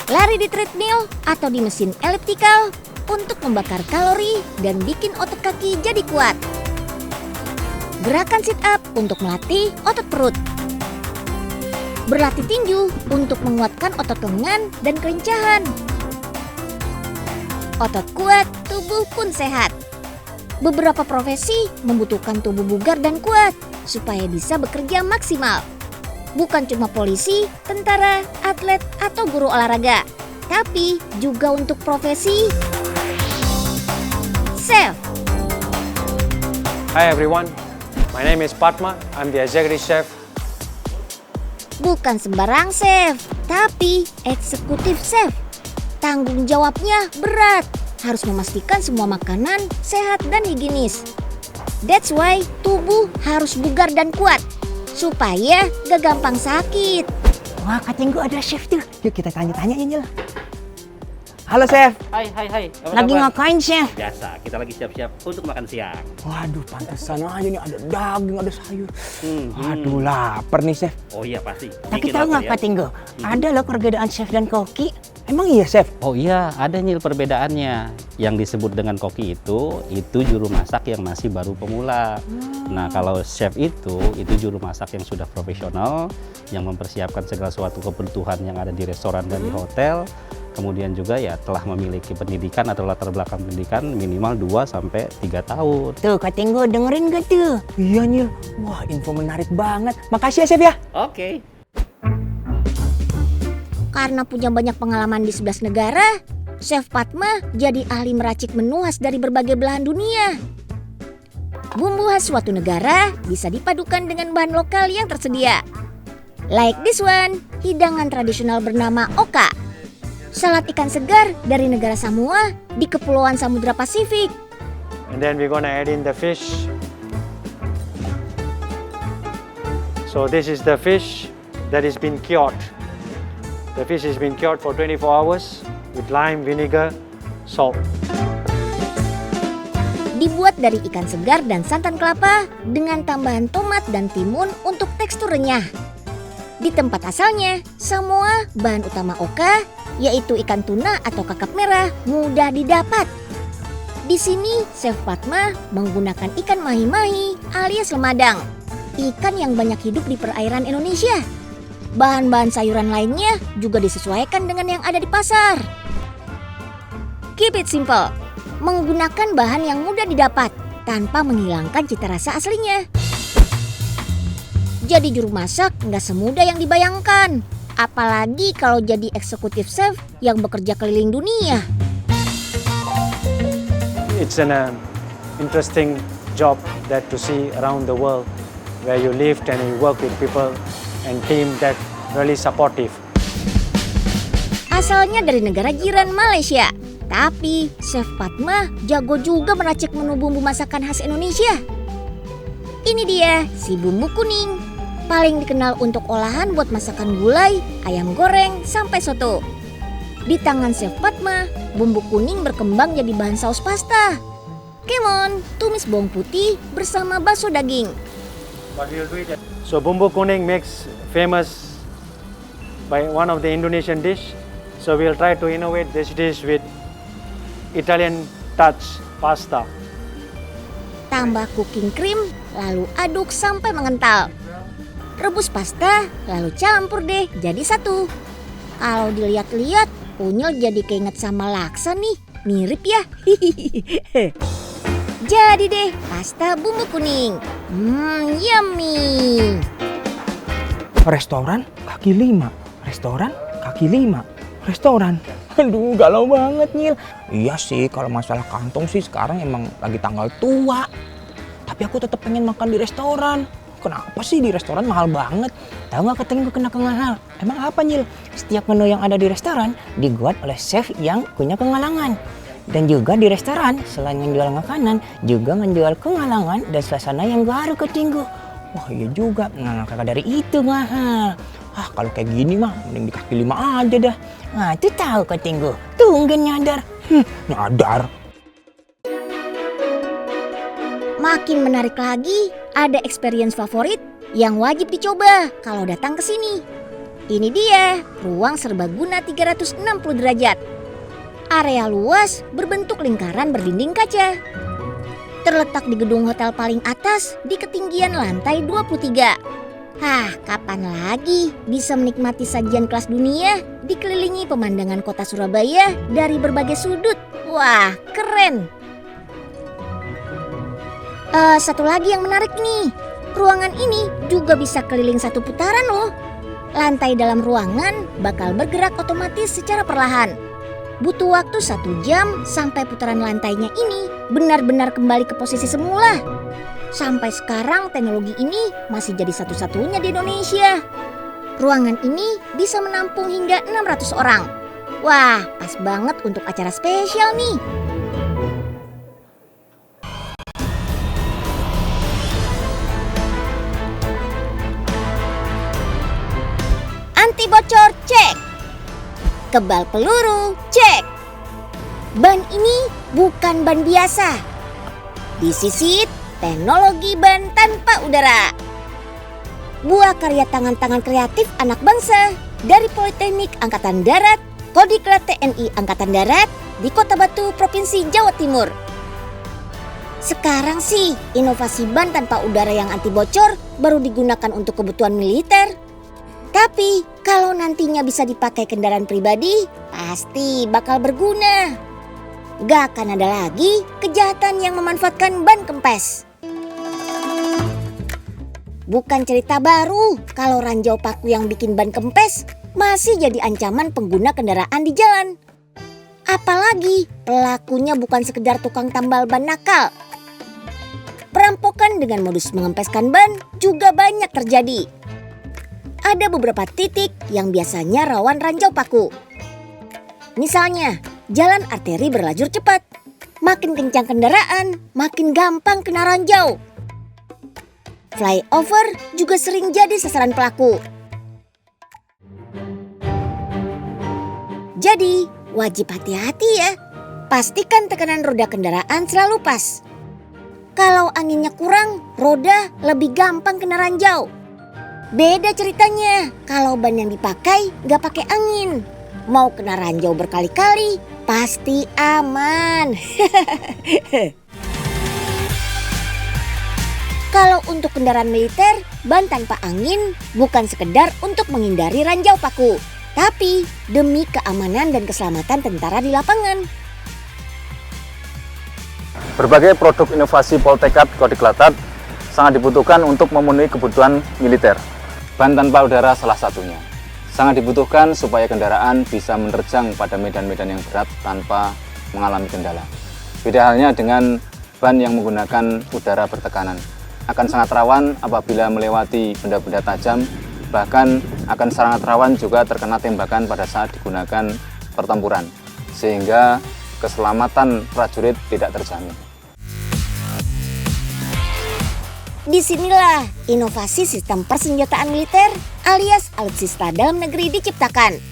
lari di treadmill atau di mesin elliptical untuk membakar kalori dan bikin otot kaki jadi kuat. Gerakan sit up untuk melatih otot perut. Berlatih tinju untuk menguatkan otot lengan dan kelincahan. Otot kuat, tubuh pun sehat. Beberapa profesi membutuhkan tubuh bugar dan kuat supaya bisa bekerja maksimal. Bukan cuma polisi, tentara, atlet, atau guru olahraga, tapi juga untuk profesi chef. Hi everyone, my name is Padma. I'm the executive chef. Bukan sembarang chef, tapi eksekutif chef. Tanggung jawabnya berat, harus memastikan semua makanan sehat dan higienis. That's why tubuh harus bugar dan kuat, supaya gak gampang sakit. Wah, katanya gue ada chef tuh. Yuk kita tanya-tanya Unyil. Halo chef. Hai. Lagi ngapain chef? Biasa, kita llagi siap-siap untuk makan siang. Waduh, pantesan aja nih ada daging, ada sayur. Waduh, lapar nih chef. Oh iya pasti. Tapi tahu nggak katanya gue? Ada loh perbedaan chef dan koki. Emang iya chef? Oh iya, ada Nyil perbedaannya. Yang disebut dengan koki itu juru masak yang masih baru pemula. Nah, kalau chef itu juru masak yang sudah profesional, yang mempersiapkan segala suatu kebutuhan yang ada di restoran dan di hotel. Kemudian juga ya telah memiliki pendidikan atau latar belakang pendidikan minimal 2-3 tahun. Tuh katanya gue dengerin gak tuh? Iya Nyil, wah info menarik banget. Makasih ya chef ya. Oke. Karena punya banyak pengalaman di 11 negara, Chef Padma jadi ahli meracik menu khas dari berbagai belahan dunia. Bumbu khas suatu negara bisa dipadukan dengan bahan lokal yang tersedia. Like this one, hidangan tradisional bernama oka. Salad ikan segar dari negara Samoa di Kepulauan Samudra Pasifik. And then we're gonna add in the fish. So this is the fish that has been cured. The fish has been cured for 24 hours with lime, vinegar, salt. Dibuat dari ikan segar dan santan kelapa dengan tambahan tomat dan timun untuk tekstur renyah. Di tempat asalnya, Samoa, bahan utama oka yaitu ikan tuna atau kakap merah mudah didapat. Di sini, Chef Padma menggunakan ikan mahi-mahi alias lemadang, ikan yang banyak hidup di perairan Indonesia. Bahan-bahan sayuran lainnya juga disesuaikan dengan yang ada di pasar. Keep it simple, menggunakan bahan yang mudah didapat tanpa menghilangkan cita rasa aslinya. Jadi juru masak nggak semudah yang dibayangkan. Apalagi kalau jadi eksekutif chef yang bekerja keliling dunia. It's an interesting job that to see around the world where you live and you work with people and team that really supportive. Asalnya dari negara jiran Malaysia, tapi Chef Padma jago juga meracik menu bumbu masakan khas Indonesia. Ini dia si bumbu kuning. Paling dikenal untuk olahan buat masakan gulai, ayam goreng, sampai soto. Di tangan Chef Padma, bumbu kuning berkembang jadi bahan saus pasta. Kemon, tumis bawang putih bersama bakso daging. So bumbu kuning makes famous by one of the Indonesian dish. So we'll try to innovate this dish with Italian touch pasta. Tambah cooking cream, lalu aduk sampai mengental. Rebus pasta, lalu campur deh jadi satu. Kalau dilihat-lihat, Unyil jadi keinget sama laksa nih. Mirip ya? Jadi deh, pasta bumbu kuning. Yummy. Restoran kaki 5, restoran kaki 5, restoran. Aduh, galau banget Nyil. Iya sih, kalau masalah kantong sih sekarang emang lagi tanggal tua. Tapi aku tetap pengen makan di restoran. Kenapa sih di restoran mahal banget? Tahu nggak katanya gue kena mahal? Emang apa Nyil? Setiap menu yang ada di restoran dibuat oleh chef yang punya pengalaman. Dan juga di restoran selain menjual makanan juga menjual pengalaman dan suasana yang baru ke Tinggu. Wah iya juga, nah kakak dari itu mahal. Kalau kayak gini mah mending di kaki 5 aja dah. Nah itu tahu ke Tinggu, tungguin nyadar. Nyadar. Makin menarik lagi, ada experience favorit yang wajib dicoba kalau datang ke sini. Ini dia ruang serbaguna 360 derajat. Area luas berbentuk lingkaran berdinding kaca. Terletak di gedung hotel paling atas di ketinggian lantai 23. Kapan lagi bisa menikmati sajian kelas dunia dikelilingi pemandangan kota Surabaya dari berbagai sudut? Wah, keren! Satu lagi yang menarik nih. Ruangan ini juga bisa keliling satu putaran loh. Lantai dalam ruangan bakal bergerak otomatis secara perlahan. Butuh waktu 1 jam sampai putaran lantainya ini benar-benar kembali ke posisi semula. Sampai sekarang teknologi ini masih jadi satu-satunya di Indonesia. Ruangan ini bisa menampung hingga 600 orang. Wah, pas banget untuk acara spesial nih. Anti bocor cek. Kebal peluru cek. Ban ini bukan ban biasa. Disisit teknologi ban tanpa udara. Buah karya tangan-tangan kreatif anak bangsa dari Politeknik Angkatan Darat, Kodiklat TNI Angkatan Darat di Kota Batu, Provinsi Jawa Timur. Sekarang sih inovasi ban tanpa udara yang anti bocor baru digunakan untuk kebutuhan militer. Tapi kalau nantinya bisa dipakai kendaraan pribadi, pasti bakal berguna. Gak akan ada lagi kejahatan yang memanfaatkan ban kempes. Bukan cerita baru kalau ranjau paku yang bikin ban kempes masih jadi ancaman pengguna kendaraan di jalan. Apalagi pelakunya bukan sekedar tukang tambal ban nakal. Perampokan dengan modus mengempeskan ban juga banyak terjadi. Ada beberapa titik yang biasanya rawan ranjau paku. Misalnya, jalan arteri berlajur cepat. Makin kencang kendaraan, makin gampang kena ranjau. Flyover juga sering jadi sasaran pelaku. Jadi, wajib hati-hati ya. Pastikan tekanan roda kendaraan selalu pas. Kalau anginnya kurang, roda lebih gampang kena ranjau. Beda ceritanya kalau ban yang dipakai gak pakai angin. Mau kena ranjau berkali-kali pasti aman. Kalau untuk kendaraan militer, ban tanpa angin bukan sekedar untuk menghindari ranjau paku, tapi demi keamanan dan keselamatan tentara di lapangan. Berbagai produk inovasi Poltekad Kodiklat sangat dibutuhkan untuk memenuhi kebutuhan militer. Ban tanpa udara salah satunya. Sangat dibutuhkan supaya kendaraan bisa menerjang pada medan-medan yang berat tanpa mengalami kendala. Beda halnya dengan ban yang menggunakan udara bertekanan. Akan sangat rawan apabila melewati benda-benda tajam, bahkan akan sangat rawan juga terkena tembakan pada saat digunakan pertempuran, sehingga keselamatan prajurit tidak terjamin. Disinilah inovasi sistem persenjataan militer alias alutsista dalam negeri diciptakan.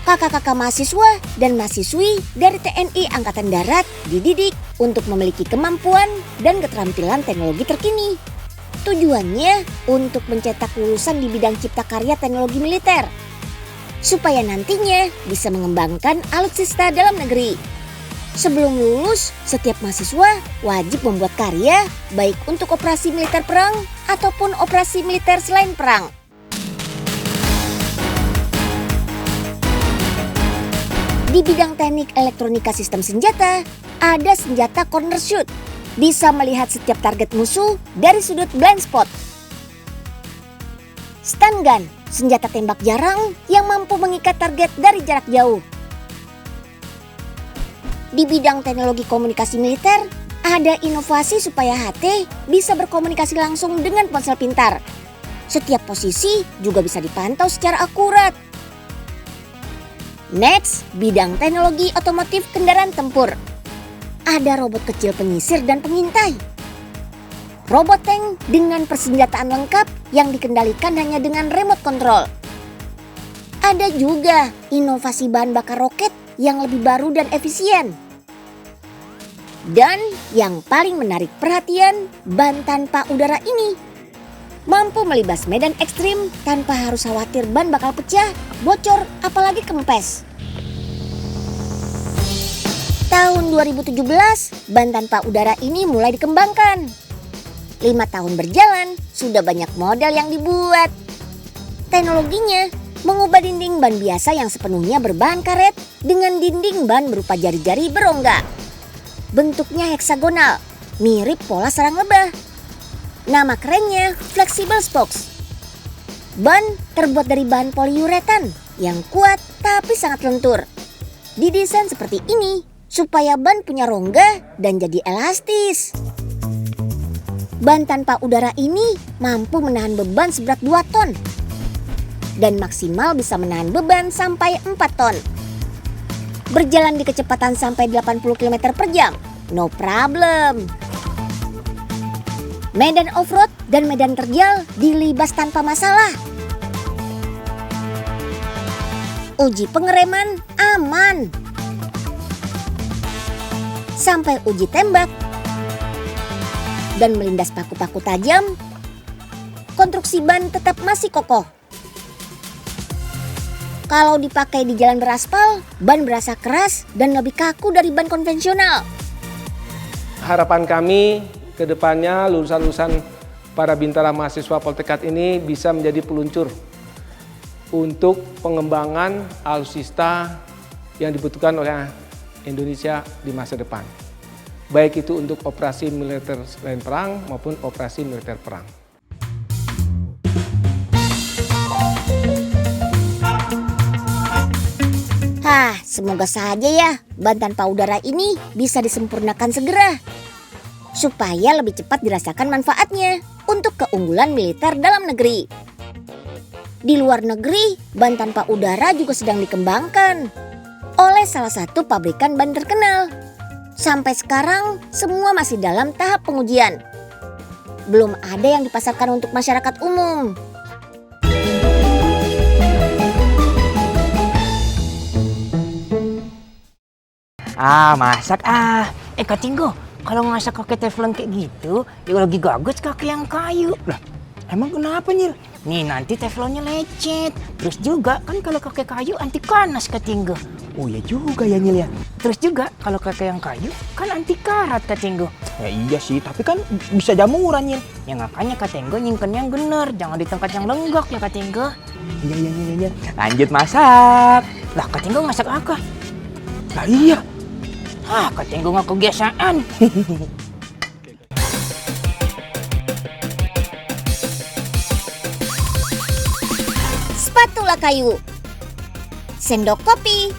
Kakak-kakak mahasiswa dan mahasiswi dari TNI Angkatan Darat dididik untuk memiliki kemampuan dan keterampilan teknologi terkini. Tujuannya untuk mencetak lulusan di bidang cipta karya teknologi militer, supaya nantinya bisa mengembangkan alutsista dalam negeri. Sebelum lulus, setiap mahasiswa wajib membuat karya baik untuk operasi militer perang ataupun operasi militer selain perang. Di bidang teknik elektronika sistem senjata, ada senjata corner shoot. Bisa melihat setiap target musuh dari sudut blind spot. Stun gun, senjata tembak jarang yang mampu mengikat target dari jarak jauh. Di bidang teknologi komunikasi militer, ada inovasi supaya HT bisa berkomunikasi langsung dengan ponsel pintar. Setiap posisi juga bisa dipantau secara akurat. Next, bidang teknologi otomotif kendaraan tempur. Ada robot kecil penyisir dan pengintai. Robot tank dengan persenjataan lengkap yang dikendalikan hanya dengan remote control. Ada juga inovasi bahan bakar roket yang lebih baru dan efisien. Dan yang paling menarik perhatian, ban tanpa udara ini. mampu melibas medan ekstrim tanpa harus khawatir ban bakal pecah, bocor, apalagi kempes. Tahun 2017, ban tanpa udara ini mulai dikembangkan. 5 tahun berjalan, sudah banyak model yang dibuat. Teknologinya mengubah dinding ban biasa yang sepenuhnya berbahan karet dengan dinding ban berupa jari-jari berongga. Bentuknya heksagonal, mirip pola sarang lebah. Nama kerennya Flexible Spokes. Ban terbuat dari bahan poliuretan yang kuat tapi sangat lentur. Didesain seperti ini supaya ban punya rongga dan jadi elastis. Ban tanpa udara ini mampu menahan beban seberat 2 ton. Dan maksimal bisa menahan beban sampai 4 ton. Berjalan di kecepatan sampai 80 km per jam, no problem. Medan off-road dan medan terjal dilibas tanpa masalah. Uji pengereman aman. Sampai uji tembak dan melindas paku-paku tajam, konstruksi ban tetap masih kokoh. Kalau dipakai di jalan beraspal, ban berasa keras dan lebih kaku dari ban konvensional. Harapan kami ke depannya lulusan-lulusan para bintara mahasiswa Poltekkad ini bisa menjadi peluncur untuk pengembangan alutsista yang dibutuhkan oleh Indonesia di masa depan. Baik itu untuk operasi militer selain perang maupun operasi militer perang. Semoga saja ya ban tanpa udara ini bisa disempurnakan segera. Supaya lebih cepat dirasakan manfaatnya untuk keunggulan militer dalam negeri. Di luar negeri, ban tanpa udara juga sedang dikembangkan oleh salah satu pabrikan ban terkenal. Sampai sekarang semua masih dalam tahap pengujian. Belum ada yang dipasarkan untuk masyarakat umum. Masak Kak Tinggo, kalau masak pakai teflon kayak gitu, ya lagi gagus pakai yang kayu. Lah, emang kenapa Nyil? Nih nanti teflonnya lecet. Terus juga kan kalau pakai kayu anti panas Kak Tinggo. Oh ya juga ya Nyil ya. Terus juga kalau pakai yang kayu kan anti karat Kak Tinggo. Ya iya sih, tapi kan bisa jamuran Nyil. Ya makanya Kak Tinggo nyimpen yang bener, jangan di tempat yang lenggak ya Kak Tinggo. Iya. Lanjut masak. Lah Kak Tinggo masak apa? Lah iya. Kak Tinggo nggak kebiasaan. Spatula kayu, sendok kopi,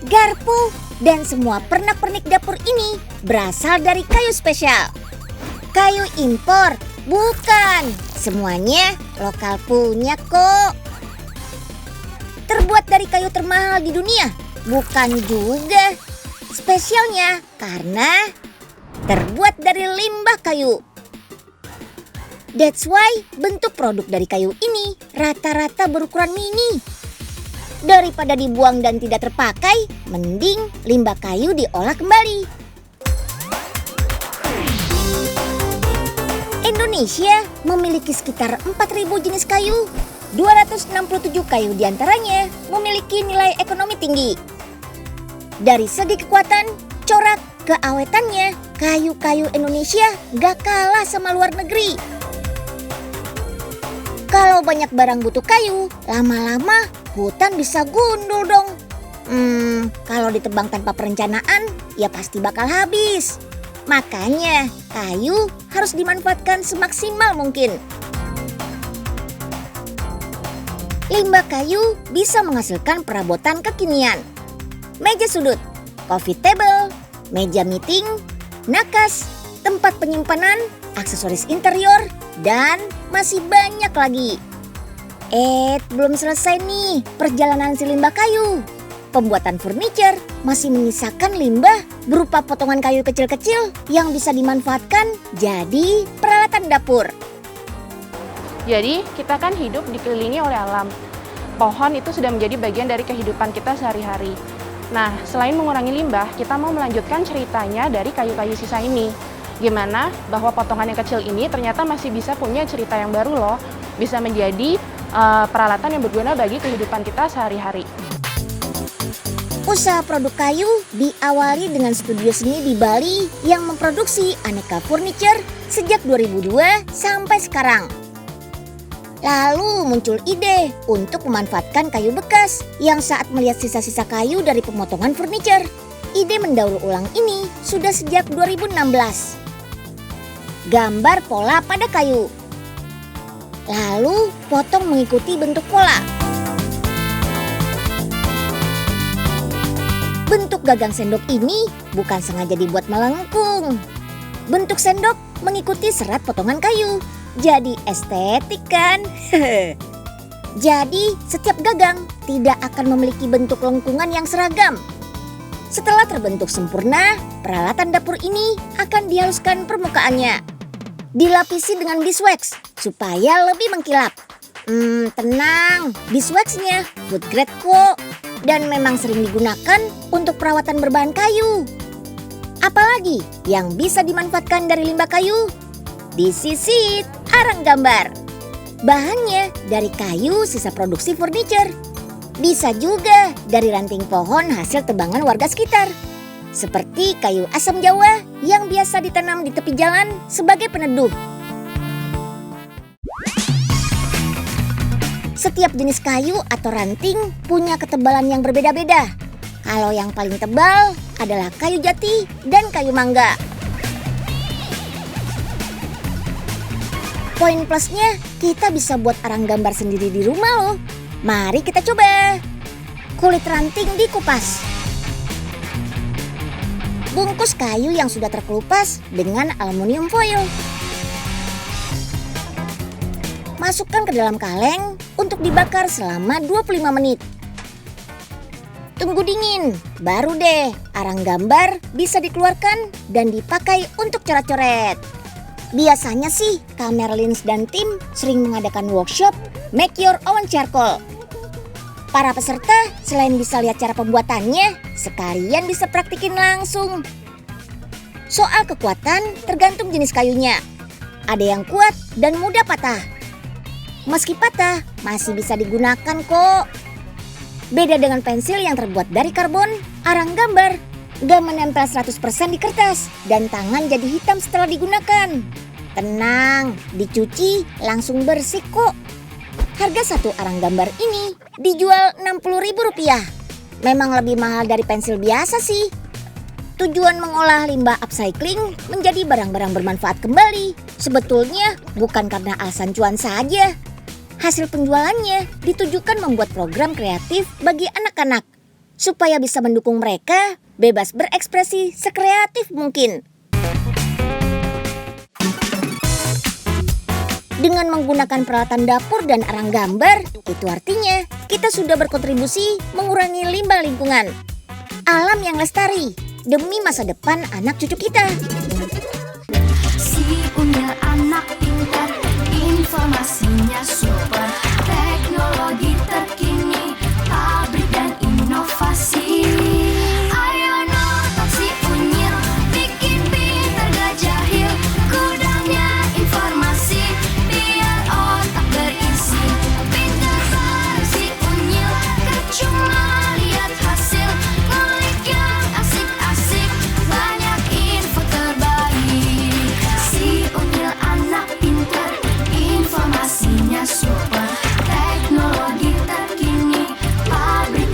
garpu, dan semua pernak-pernik dapur ini berasal dari kayu spesial. Kayu impor, bukan. Semuanya lokal punya kok. Terbuat dari kayu termahal di dunia, bukan juga. Spesialnya karena terbuat dari limbah kayu. That's why bentuk produk dari kayu ini rata-rata berukuran mini. Daripada dibuang dan tidak terpakai, mending limbah kayu diolah kembali. Indonesia memiliki sekitar 4.000 jenis kayu. 267 kayu diantaranya memiliki nilai ekonomi tinggi. Dari segi kekuatan, corak, keawetannya, kayu-kayu Indonesia gak kalah sama luar negeri. Kalau banyak barang butuh kayu, lama-lama hutan bisa gundul dong. Kalau ditebang tanpa perencanaan, ya pasti bakal habis. Makanya, kayu harus dimanfaatkan semaksimal mungkin. Limbah kayu bisa menghasilkan perabotan kekinian. Meja sudut, coffee table, meja meeting, nakas, tempat penyimpanan, aksesoris interior, dan masih banyak lagi. Belum selesai nih perjalanan si limbah kayu. Pembuatan furniture masih menyisakan limbah berupa potongan kayu kecil-kecil yang bisa dimanfaatkan jadi peralatan dapur. Jadi kita kan hidup dikelilingi oleh alam. Pohon itu sudah menjadi bagian dari kehidupan kita sehari-hari. Nah, selain mengurangi limbah, kita mau melanjutkan ceritanya dari kayu-kayu sisa ini. gimana bahwa potongan yang kecil ini ternyata masih bisa punya cerita yang baru loh, bisa menjadi peralatan yang berguna bagi kehidupan kita sehari-hari. Usaha produk kayu diawali dengan studio seni di Bali yang memproduksi aneka furniture sejak 2002 sampai sekarang. Lalu muncul ide untuk memanfaatkan kayu bekas yang saat melihat sisa-sisa kayu dari pemotongan furniture. Ide mendaur ulang ini sudah sejak 2016. Gambar pola pada kayu. Lalu potong mengikuti bentuk pola. Bentuk gagang sendok ini bukan sengaja dibuat melengkung. Bentuk sendok mengikuti serat potongan kayu. Jadi estetik kan? Jadi setiap gagang tidak akan memiliki bentuk lengkungan yang seragam. Setelah terbentuk sempurna, peralatan dapur ini akan dihaluskan permukaannya. Dilapisi dengan beeswax supaya lebih mengkilap. Tenang, beeswaxnya food grade kok. Dan memang sering digunakan untuk perawatan berbahan kayu. Apalagi yang bisa dimanfaatkan dari limbah kayu? Disisit, arang gambar. Bahannya dari kayu sisa produksi furniture. Bisa juga dari ranting pohon hasil tebangan warga sekitar. Seperti kayu asam Jawa yang biasa ditanam di tepi jalan sebagai peneduh. Setiap jenis kayu atau ranting punya ketebalan yang berbeda-beda. Kalau yang paling tebal adalah kayu jati dan kayu mangga. Poin plusnya, kita bisa buat arang gambar sendiri di rumah loh. Mari kita coba. Kulit ranting dikupas. Bungkus kayu yang sudah terkelupas dengan aluminium foil. Masukkan ke dalam kaleng untuk dibakar selama 25 menit. Tunggu dingin, baru deh arang gambar bisa dikeluarkan dan dipakai untuk coret-coret. Biasanya sih Kamerlins dan tim sering mengadakan workshop Make Your Own Charcoal. Para peserta selain bisa lihat cara pembuatannya, sekalian bisa praktikin langsung. Soal kekuatan tergantung jenis kayunya. Ada yang kuat dan mudah patah. Meski patah, masih bisa digunakan kok. Beda dengan pensil yang terbuat dari karbon, arang gambar gak menempel 100% di kertas dan tangan jadi hitam setelah digunakan. Tenang, dicuci langsung bersih kok. Harga satu arang gambar ini dijual Rp60.000. Memang lebih mahal dari pensil biasa sih. Tujuan mengolah limbah upcycling menjadi barang-barang bermanfaat kembali. Sebetulnya bukan karena alasan cuan saja. Hasil penjualannya ditujukan membuat program kreatif bagi anak-anak supaya bisa mendukung mereka bebas berekspresi sekreatif mungkin. Dengan menggunakan peralatan dapur dan arang gambar, itu artinya kita sudah berkontribusi mengurangi limbah lingkungan. Alam yang lestari demi masa depan anak cucu kita. Si Unyil anak pintar, informasinya super.